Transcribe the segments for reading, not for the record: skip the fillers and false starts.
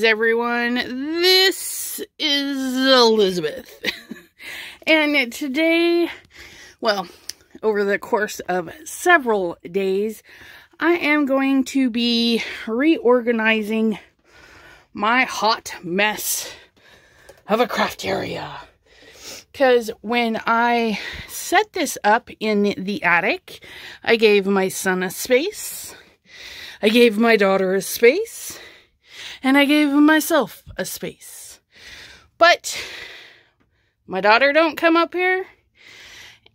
Greetings, everyone. This is Elizabeth. And today, well, over the course of several days, I am going to be reorganizing my hot mess of a craft area. Because when I set this up in the attic, I gave my son a space, I gave my daughter a space, and I gave myself a space. But my daughter don't come up here,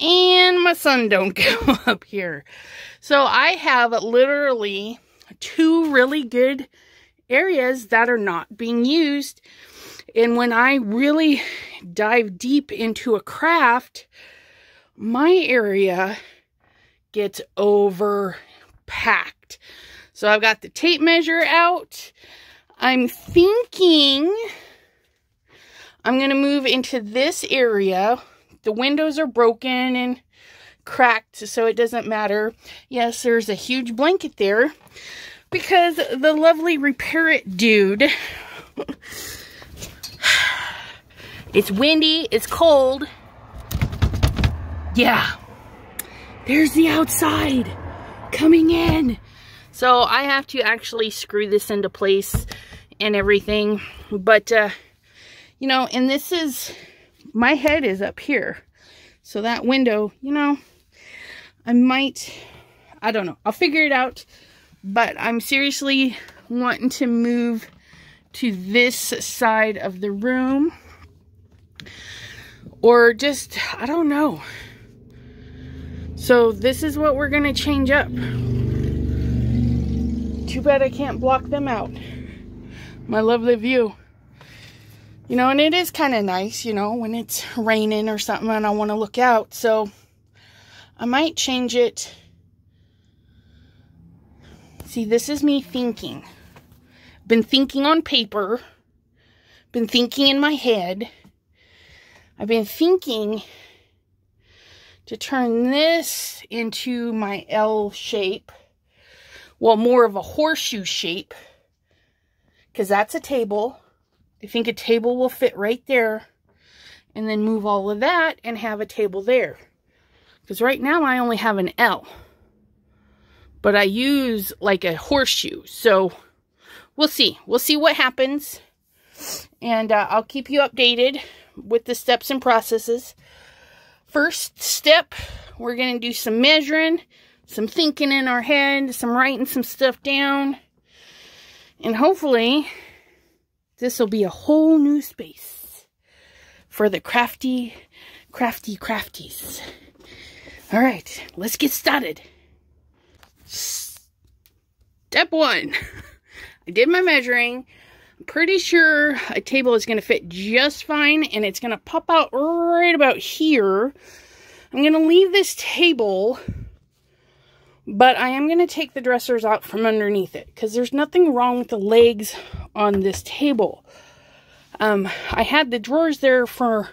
and my son don't come up here. So I have literally two really good areas that are not being used. And when I really dive deep into a craft, my area gets overpacked. So I've got the tape measure out. I'm thinking I'm going to move into this area. The windows are broken and cracked, so it doesn't matter. Yes, there's a huge blanket there because the lovely Repair It dude, it's windy, it's cold. Yeah, there's the outside coming in. So I have to actually screw this into place and everything. But, you know, and this is, my head is up here. So that window, you know, I don't know. I'll figure it out. But I'm seriously wanting to move to this side of the room. Or just, I don't know. So this is what we're going to change up. Too bad I can't block them out. My lovely view. You know, and it is kind of nice, you know, when it's raining or something and I want to look out. So I might change it. See, this is me thinking. Been thinking on paper. Been thinking in my head. I've been thinking to turn this into my L shape. Well, more of a horseshoe shape. Because that's a table. I think a table will fit right there. And then move all of that and have a table there. Because right now I only have an L. But I use like a horseshoe. So we'll see. We'll see what happens. And I'll keep you updated with the steps and processes. First step, we're going to do some measuring. Some thinking in our head, some writing some stuff down. And hopefully, this will be a whole new space for the crafties. All right, let's get started. Step one, I did my measuring. I'm pretty sure a table is going to fit just fine, and it's going to pop out right about here. I'm going to leave this table, but I am going to take the dressers out from underneath it because there's nothing wrong with the legs on this table. I had the drawers there for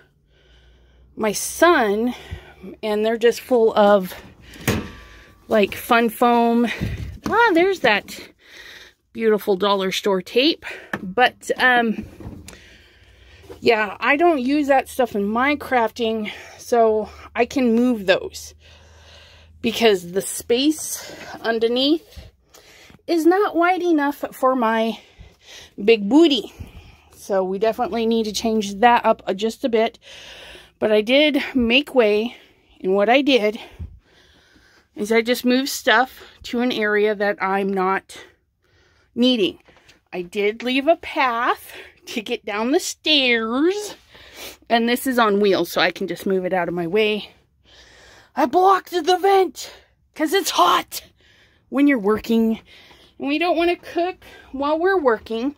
my son, and they're just full of like fun foam. Ah, there's that beautiful dollar store tape. But yeah, I don't use that stuff in my crafting, so I can move those. Because the space underneath is not wide enough for my big booty. So we definitely need to change that up just a bit. But I did make way. And what I did is I just moved stuff to an area that I'm not needing. I did leave a path to get down the stairs. And this is on wheels, so I can just move it out of my way. I blocked the vent because it's hot when you're working. And we don't want to cook while we're working.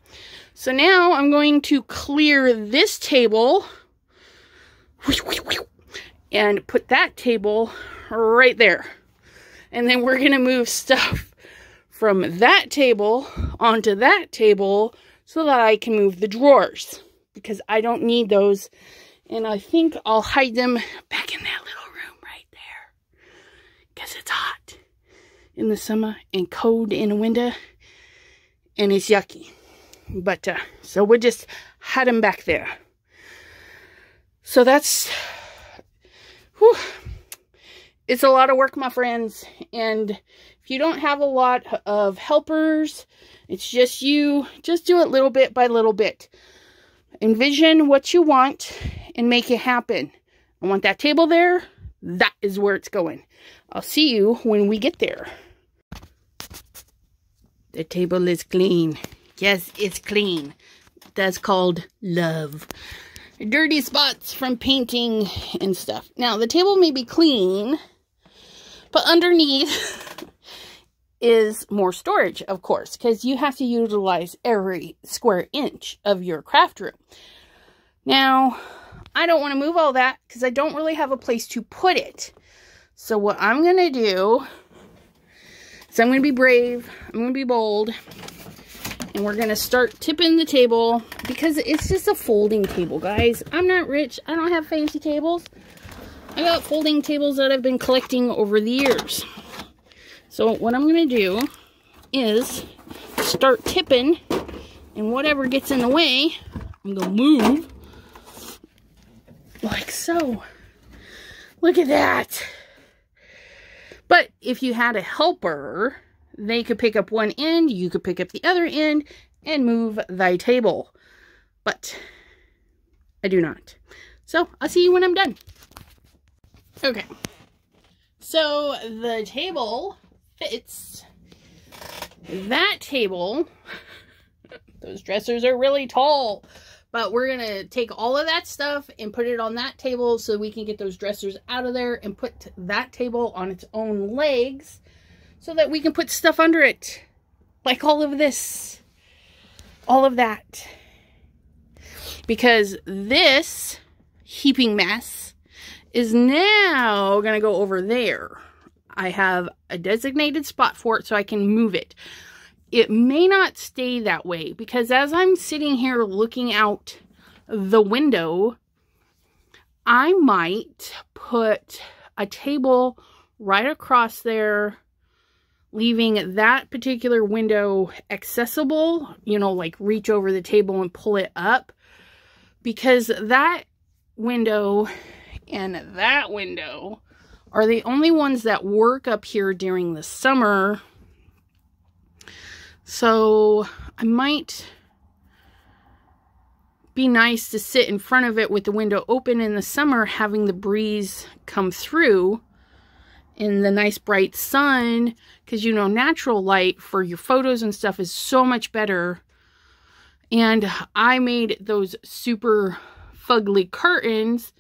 So now I'm going to clear this table and put that table right there. And then we're going to move stuff from that table onto that table so that I can move the drawers. Because I don't need those. And I think I'll hide them back in that little room right there. Because it's hot in the summer and cold in the winter. And it's yucky. But, so we'll just hide them back there. So that's, whew, it's a lot of work, my friends. And if you don't have a lot of helpers, it's just you, just do it little bit by little bit. Envision what you want and make it happen. I want that table there. That is where it's going. I'll see you when we get there. The table is clean. Yes, it's clean. That's called love. Dirty spots from painting and stuff. Now, the table may be clean, but underneath is more storage, of course, because you have to utilize every square inch of your craft room. Now, I don't want to move all that because I don't really have a place to put it. So what I'm going to do is I'm going to be brave. I'm going to be bold. And we're going to start tipping the table because it's just a folding table, guys. I'm not rich. I don't have fancy tables. I got folding tables that I've been collecting over the years. So what I'm going to do is start tipping, and whatever gets in the way, I'm going to move like so. Look at that. But if you had a helper, they could pick up one end, you could pick up the other end, and move thy table. But I do not. So I'll see you when I'm done. Okay. So the table fits. That table, those dressers are really tall. But we're going to take all of that stuff and put it on that table so we can get those dressers out of there and put that table on its own legs so that we can put stuff under it. Like all of this. All of that. Because this heaping mess is now going to go over there. I have a designated spot for it so I can move it. It may not stay that way because as I'm sitting here looking out the window, I might put a table right across there, leaving that particular window accessible, you know, like reach over the table and pull it up, because that window and that window are the only ones that work up here during the summer. So I might be nice to sit in front of it with the window open in the summer, having the breeze come through in the nice bright sun, because you know natural light for your photos and stuff is so much better. And I made those super fugly curtains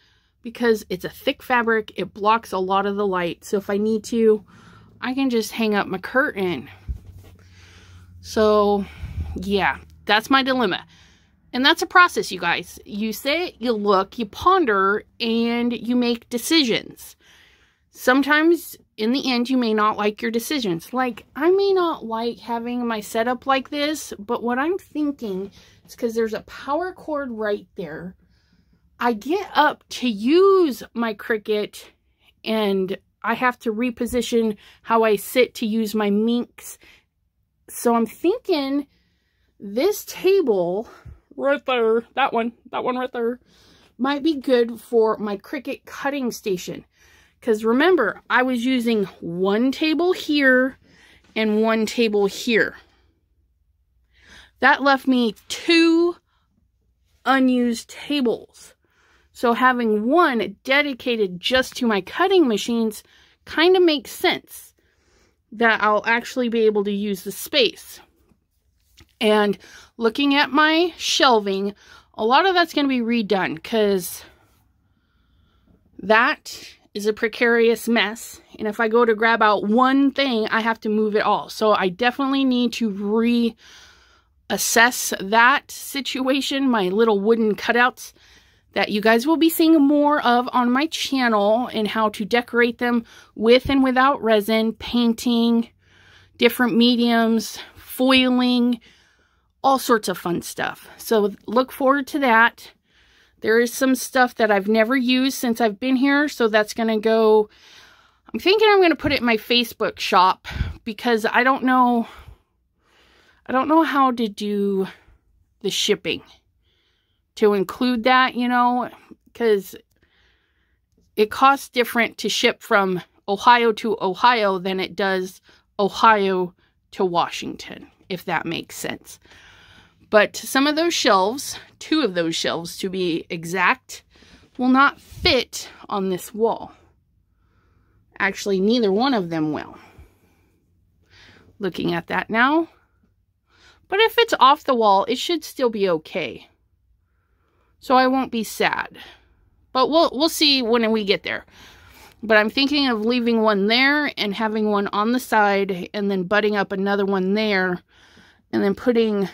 because it's a thick fabric. It blocks a lot of the light. So if I need to, I can just hang up my curtain. So, yeah, that's my dilemma. And that's a process, you guys. You sit, you look, you ponder, and you make decisions. Sometimes, in the end, you may not like your decisions. Like, I may not like having my setup like this, but what I'm thinking is because there's a power cord right there. I get up to use my Cricut, and I have to reposition how I sit to use my minks. So I'm thinking this table right there, that one right there, might be good for my Cricut cutting station. Because remember, I was using one table here and one table here. That left me 2 unused tables. So having one dedicated just to my cutting machines kind of makes sense. That I'll actually be able to use the space. And looking at my shelving, a lot of that's going to be redone because that is a precarious mess. And if I go to grab out one thing, I have to move it all. So I definitely need to reassess that situation, my little wooden cutouts that you guys will be seeing more of on my channel, and how to decorate them with and without resin, painting, different mediums, foiling, all sorts of fun stuff. So look forward to that. There is some stuff that I've never used since I've been here, so that's going to go, I'm thinking I'm going to put it in my Facebook shop because I don't know how to do the shipping to include that, you know, because it costs different to ship from Ohio to Ohio than it does Ohio to Washington, if that makes sense. But some of those shelves, 2 of those shelves to be exact, will not fit on this wall. Actually, neither one of them will. Looking at that now. But if it's off the wall, it should still be okay. So I won't be sad. But we'll see when we get there. But I'm thinking of leaving one there and having one on the side and then butting up another one there and then putting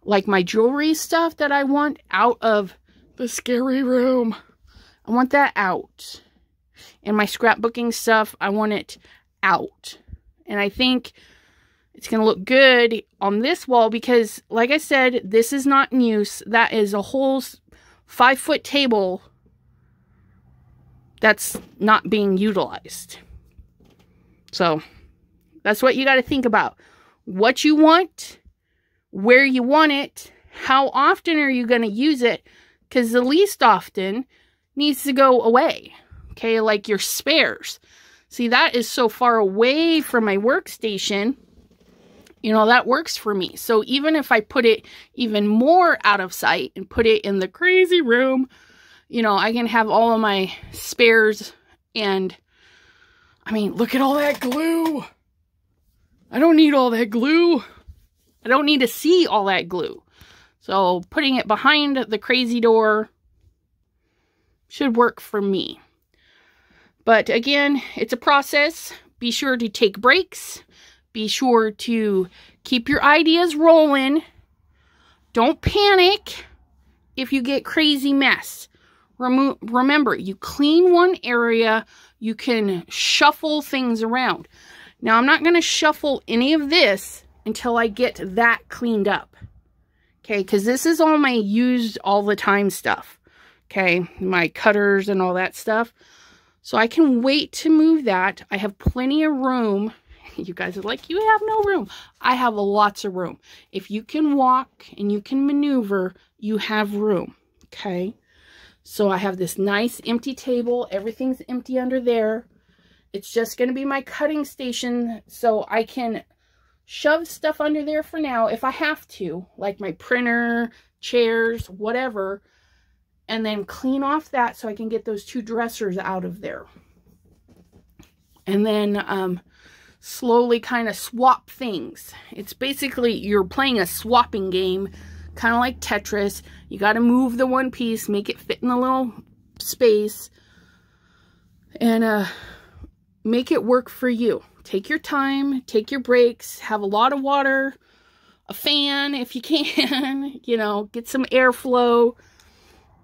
like my jewelry stuff that I want out of the scary room. I want that out. And my scrapbooking stuff, I want it out. And I think it's going to look good on this wall because, like I said, this is not in use. That is a whole 5-foot table that's not being utilized. So, that's what you got to think about. What you want, where you want it, how often are you going to use it, because the least often needs to go away. Okay, like your spares. See, that is so far away from my workstation. You know, that works for me. So even if I put it even more out of sight and put it in the crazy room, you know, I can have all of my spares. And I mean, look at all that glue. I don't need all that glue. I don't need to see all that glue. So putting it behind the crazy door should work for me. But again, it's a process. Be sure to take breaks. Be sure to keep your ideas rolling. Don't panic if you get crazy mess. Remember, you clean one area, you can shuffle things around. Now, I'm not going to shuffle any of this until I get that cleaned up. Okay, because this is all my used all the time stuff. Okay, my cutters and all that stuff. So I can wait to move that. I have plenty of room. You guys are like, you have no room. I have lots of room. If you can walk and you can maneuver, you have room. Okay. So I have this nice empty table. Everything's empty under there. It's just going to be my cutting station. So I can shove stuff under there for now if I have to. Like my printer, chairs, whatever. And then clean off that so I can get those 2 dressers out of there. And then slowly kind of swap things. It's basically, you're playing a swapping game, kind of like Tetris. You got to move the one piece, make it fit in the little space, and make it work for you. Take your time, take your breaks, have a lot of water, a fan if you can, you know, get some airflow.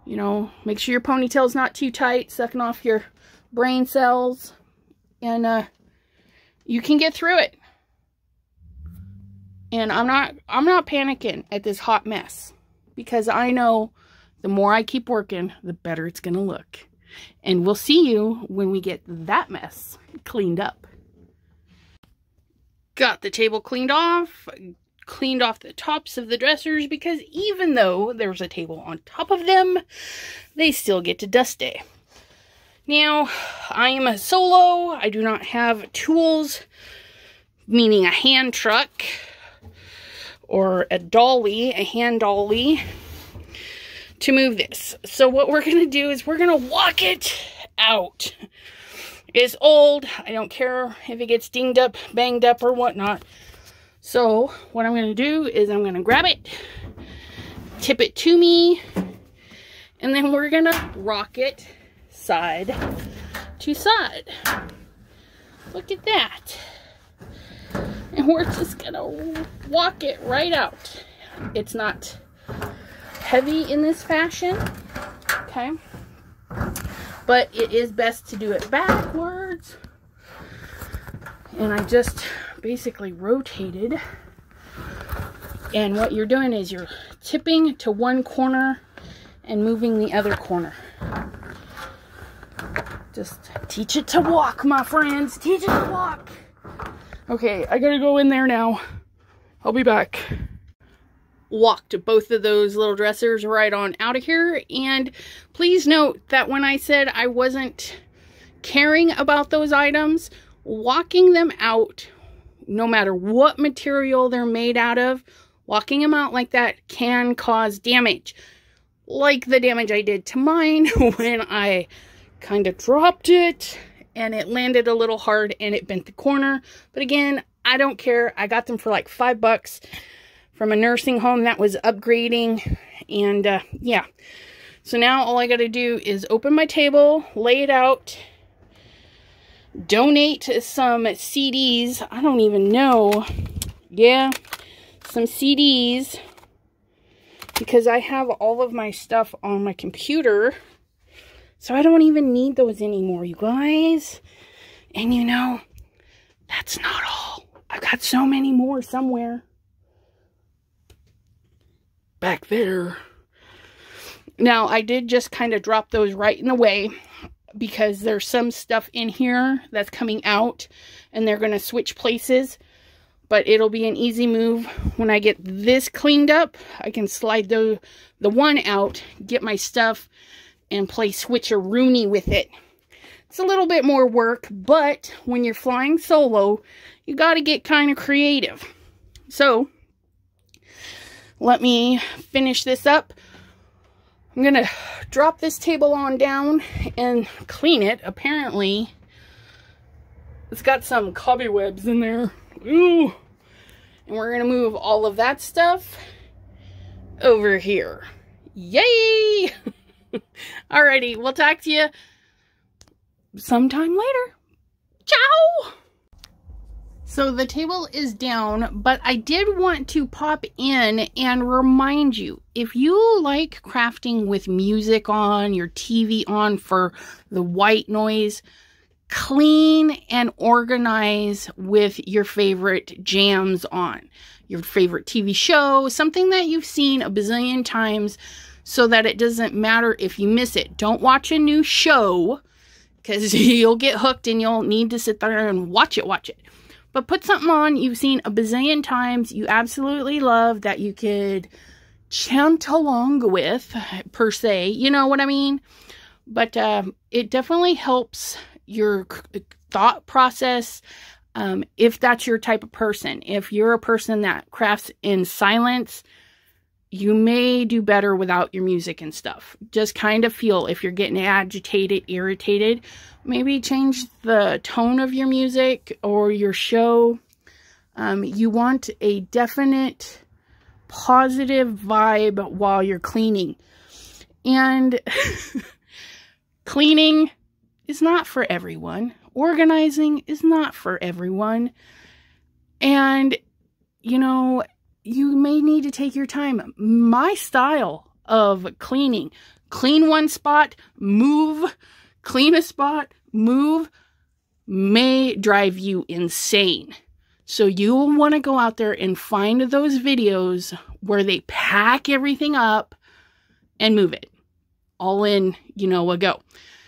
You know, make sure your ponytail's not too tight, sucking off your brain cells. And you can get through it. And I'm not panicking at this hot mess. Because I know the more I keep working, the better it's going to look. And we'll see you when we get that mess cleaned up. Got the table cleaned off the tops of the dressers, because even though there's a table on top of them, they still get to dust day. Now, I am a solo. I do not have tools, meaning a hand truck or a dolly, a hand dolly, to move this. So what we're going to do is we're going to walk it out. It's old. I don't care if it gets dinged up, banged up, or whatnot. So, what I'm going to do is I'm going to grab it, tip it to me, and then we're going to rock it side to side. Look at that. And we're just going to walk it right out. It's not heavy in this fashion, okay? But it is best to do it backwards. And I just basically rotated, and what you're doing is you're tipping to one corner and moving the other corner. Just teach it to walk, my friends. Teach it to walk. Okay, I gotta go in there now. I'll be back. walked both of those little dressers right on out of here. And please note that when I said I wasn't caring about those items, walking them out, no matter what material they're made out of, walking them out like that can cause damage. Like the damage I did to mine when I kind of dropped it and it landed a little hard and it bent the corner. But again, I don't care. I got them for like $5 from a nursing home that was upgrading. And yeah, so now all I got to do is open my table, lay it out, donate some CDs. I don't even know. Yeah, some CDs, because I have all of my stuff on my computer. So I don't even need those anymore, you guys. And you know, that's not all. I've got so many more somewhere. Back there. Now, I did just kind of drop those right in the way, because there's some stuff in here that's coming out and they're going to switch places. But it'll be an easy move. When I get this cleaned up, I can slide the one out, get my stuff, and play switcheroony with it. It's a little bit more work, but when you're flying solo, you got to get kind of creative. So, let me finish this up. I'm going to drop this table on down and clean it. Apparently, it's got some cobwebs in there. Ooh. And we're going to move all of that stuff over here. Yay! Alrighty, we'll talk to you sometime later. Ciao! So the table is down, but I did want to pop in and remind you, if you like crafting with music on, your TV on for the white noise, clean and organize with your favorite jams on, your favorite TV show, something that you've seen a bazillion times, so that it doesn't matter if you miss it. Don't watch a new show, because you'll get hooked and you'll need to sit there and watch it. But put something on you've seen a bazillion times, you absolutely love, that you could chant along with, per se. You know what I mean? But it definitely helps your thought process, if that's your type of person. If you're a person that crafts in silence, you may do better without your music and stuff. Just kind of feel if you're getting agitated, irritated, maybe change the tone of your music or your show. You want a definite positive vibe while you're cleaning. And cleaning is not for everyone. Organizing is not for everyone. And, you know, you may need to take your time. My style of cleaning, clean one spot, move, clean a spot, move, may drive you insane. So you'll want to go out there and find those videos where they pack everything up and move it all in, you know, a go.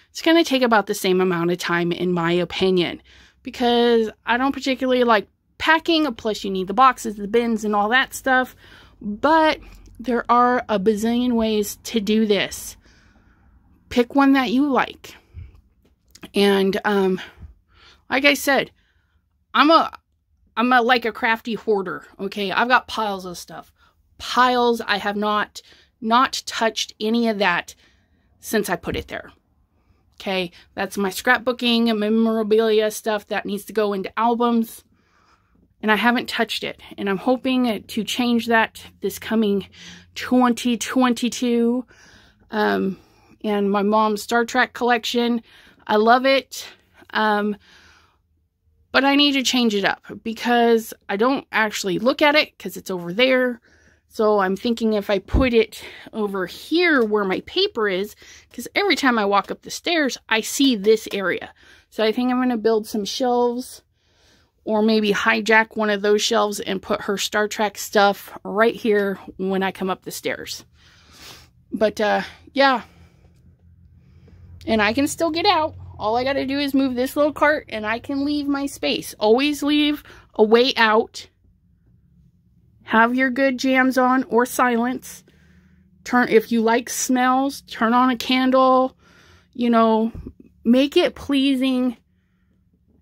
It's going to take about the same amount of time, in my opinion, because I don't particularly like packing. Plus, you need the boxes, the bins, and all that stuff. But there are a bazillion ways to do this. Pick one that you like. And like I said, I'm like a crafty hoarder. Okay, I've got piles of stuff. Piles. I have not touched any of that since I put it there. Okay, that's my scrapbooking and memorabilia stuff that needs to go into albums. And I haven't touched it. And I'm hoping to change that this coming 2022. And my mom's Star Trek collection. I love it. But I need to change it up because I don't actually look at it because it's over there. So I'm thinking if I put it over here where my paper is, because every time I walk up the stairs, I see this area. So I think I'm going to build some shelves, or maybe hijack one of those shelves and put her Star Trek stuff right here when I come up the stairs. But yeah. And I can still get out. All I got to do is move this little cart and I can leave my space. Always leave a way out. Have your good jams on or silence. If you like smells, turn on a candle. You know, make it pleasing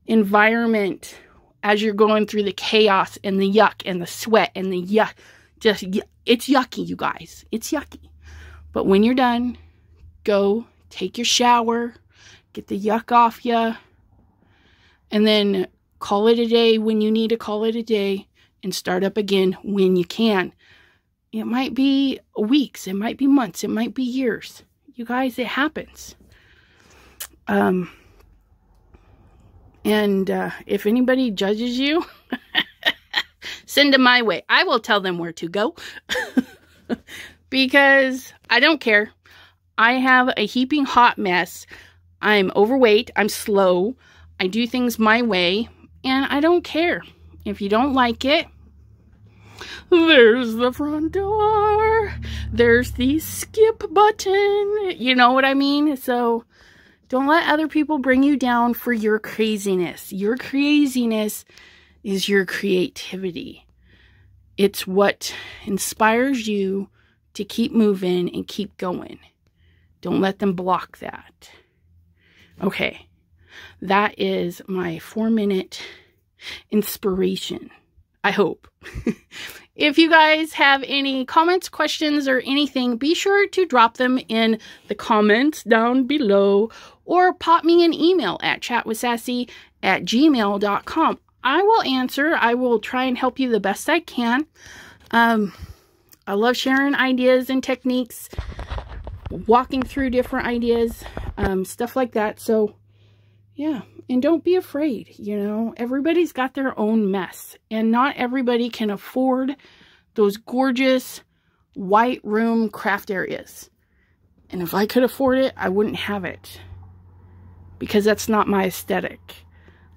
environment as you're going through the chaos and the yuck and the sweat and the yuck. It's yucky, you guys. It's yucky. But when you're done, go take your shower, get the yuck off you, and then call it a day when you need to call it a day, and start up again when you can. It might be weeks, it might be months, it might be years. You guys, it happens. If anybody judges you, send them my way. I will tell them where to go. Because I don't care. I have a heaping hot mess. I'm overweight. I'm slow. I do things my way. And I don't care. If you don't like it, there's the front door. There's the skip button. You know what I mean? So don't let other people bring you down for your craziness. Your craziness is your creativity. It's what inspires you to keep moving and keep going. Don't let them block that. Okay, that is my 4-minute inspiration. I hope. If you guys have any comments, questions, or anything, be sure to drop them in the comments down below or pop me an email at chatwithsassy@gmail.com. I will answer. I will try and help you the best I can. I love sharing ideas and techniques, walking through different ideas, stuff like that. So, yeah. And don't be afraid, you know. Everybody's got their own mess. And not everybody can afford those gorgeous white room craft areas. And if I could afford it, I wouldn't have it. Because that's not my aesthetic.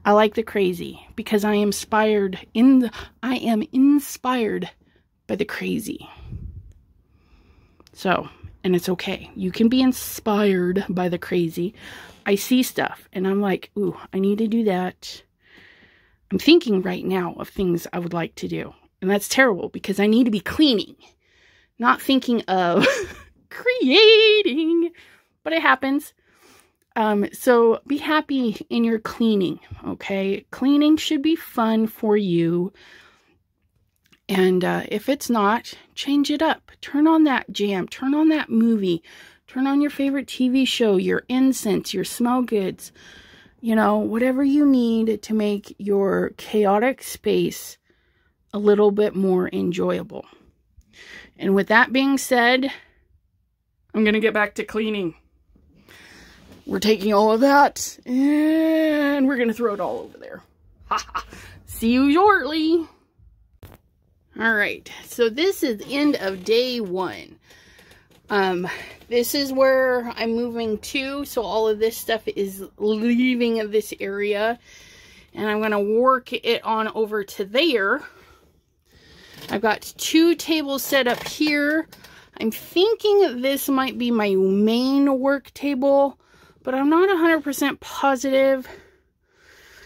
I like the crazy. Because I am inspired by the crazy. So, and it's okay. You can be inspired by the crazy. I see stuff and I'm like, ooh, I need to do that. I'm thinking right now of things I would like to do. And that's terrible because I need to be cleaning, not thinking of creating, but it happens. So be happy in your cleaning, okay? Cleaning should be fun for you. And if it's not, change it up. Turn on that jam. Turn on that movie. Turn on your favorite TV show, your incense, your smell goods. You know, whatever you need to make your chaotic space a little bit more enjoyable. And with that being said, I'm going to get back to cleaning. We're taking all of that and we're going to throw it all over there. See you shortly. All right, so this is the end of day 1. This is where I'm moving to, so all of this stuff is leaving this area, and I'm going to work it on over to there. I've got 2 tables set up here. I'm thinking this might be my main work table, but I'm not 100% positive.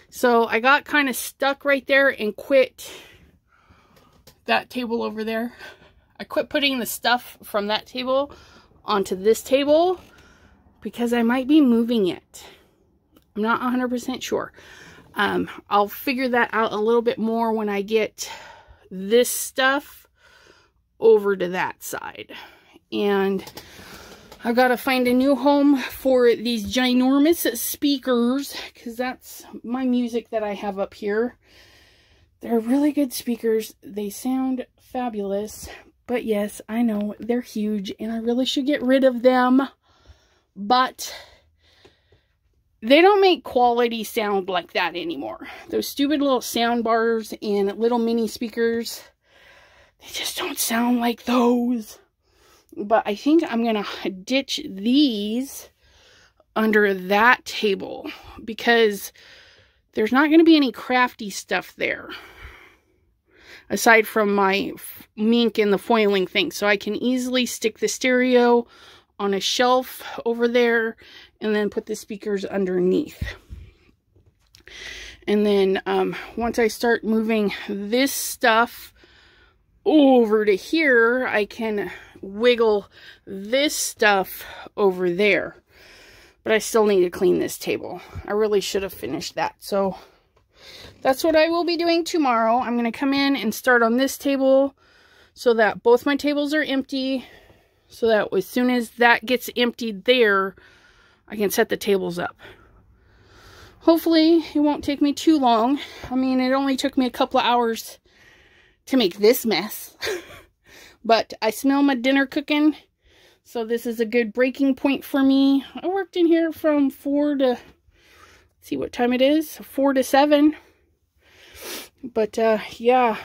So I got kind of stuck right there and quit that table over there. I quit putting the stuff from that table onto this table because I might be moving it. I'm not 100% sure. I'll figure that out a little bit more when I get this stuff over to that side. And I've got to find a new home for these ginormous speakers because that's my music that I have up here. They're really good speakers. They sound fabulous. But yes, I know they're huge and I really should get rid of them. But they don't make quality sound like that anymore. Those stupid little sound bars and little mini speakers, they just don't sound like those. But I think I'm going to ditch these under that table because there's not going to be any crafty stuff there. Aside from my mink and the foiling thing. So I can easily stick the stereo on a shelf over there and then put the speakers underneath. And then once I start moving this stuff over to here, I can wiggle this stuff over there. But I still need to clean this table. I really should have finished that. So that's what I will be doing tomorrow. I'm going to come in and start on this table so that both my tables are empty. So that as soon as that gets emptied there, I can set the tables up. Hopefully, it won't take me too long. I mean, it only took me a couple of hours to make this mess. But I smell my dinner cooking. So this is a good breaking point for me. I worked in here from 4 to... Let's see what time it is. 4 to 7. But, yeah.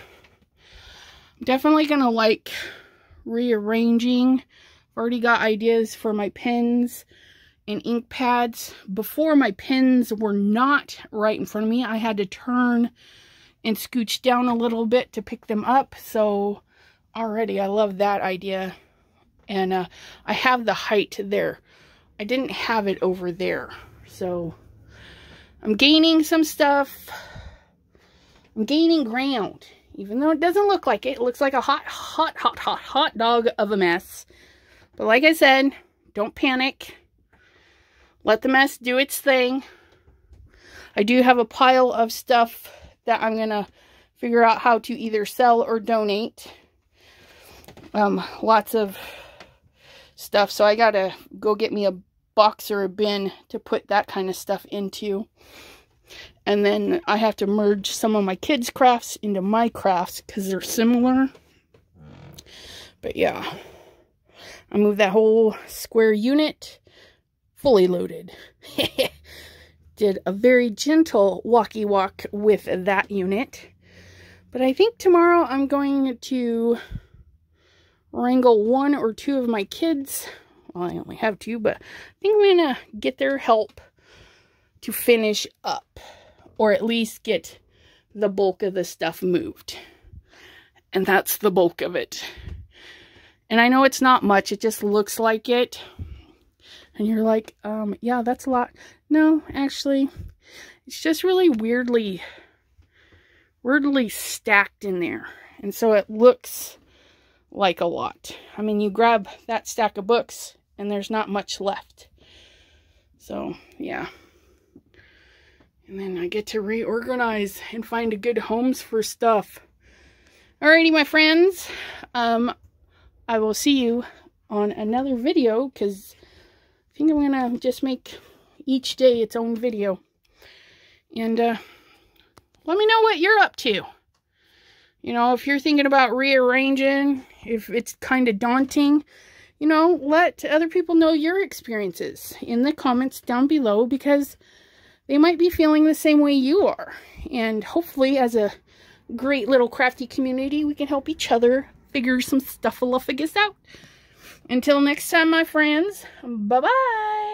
I'm definitely going to like rearranging. I've already got ideas for my pens and ink pads. Before, my pens were not right in front of me. I had to turn and scooch down a little bit to pick them up. So already I love that idea. And I have the height there. I didn't have it over there. So I'm gaining some stuff. I'm gaining ground. Even though it doesn't look like it. It looks like a hot dog of a mess. But like I said, don't panic. Let the mess do its thing. I do have a pile of stuff that I'm going to figure out how to either sell or donate. Lots of stuff. So I got to go get me a box or a bin to put that kind of stuff into. And then I have to merge some of my kids' crafts into my crafts because they're similar. But yeah, I moved that whole square unit fully loaded. Did a very gentle walkie walk with that unit. But I think tomorrow I'm going to wrangle 1 or 2 of my kids. Well, I only have 2, but I think I'm going to get their help to finish up. Or at least get the bulk of the stuff moved. And that's the bulk of it. And I know it's not much. It just looks like it. And you're like, yeah, that's a lot. No, actually, it's just really weirdly stacked in there. And so it looks like a lot. I mean, you grab that stack of books and there's not much left. So, yeah. And then I get to reorganize and find a good homes for stuff. Alrighty, my friends. I will see you on another video because I think I'm going to just make each day its own video. And let me know what you're up to. You know, if you're thinking about rearranging, if it's kind of daunting, you know, let other people know your experiences in the comments down below because they might be feeling the same way you are. And hopefully, as a great little crafty community, we can help each other figure some stuff-a-luffagus out. Until next time, my friends, bye-bye.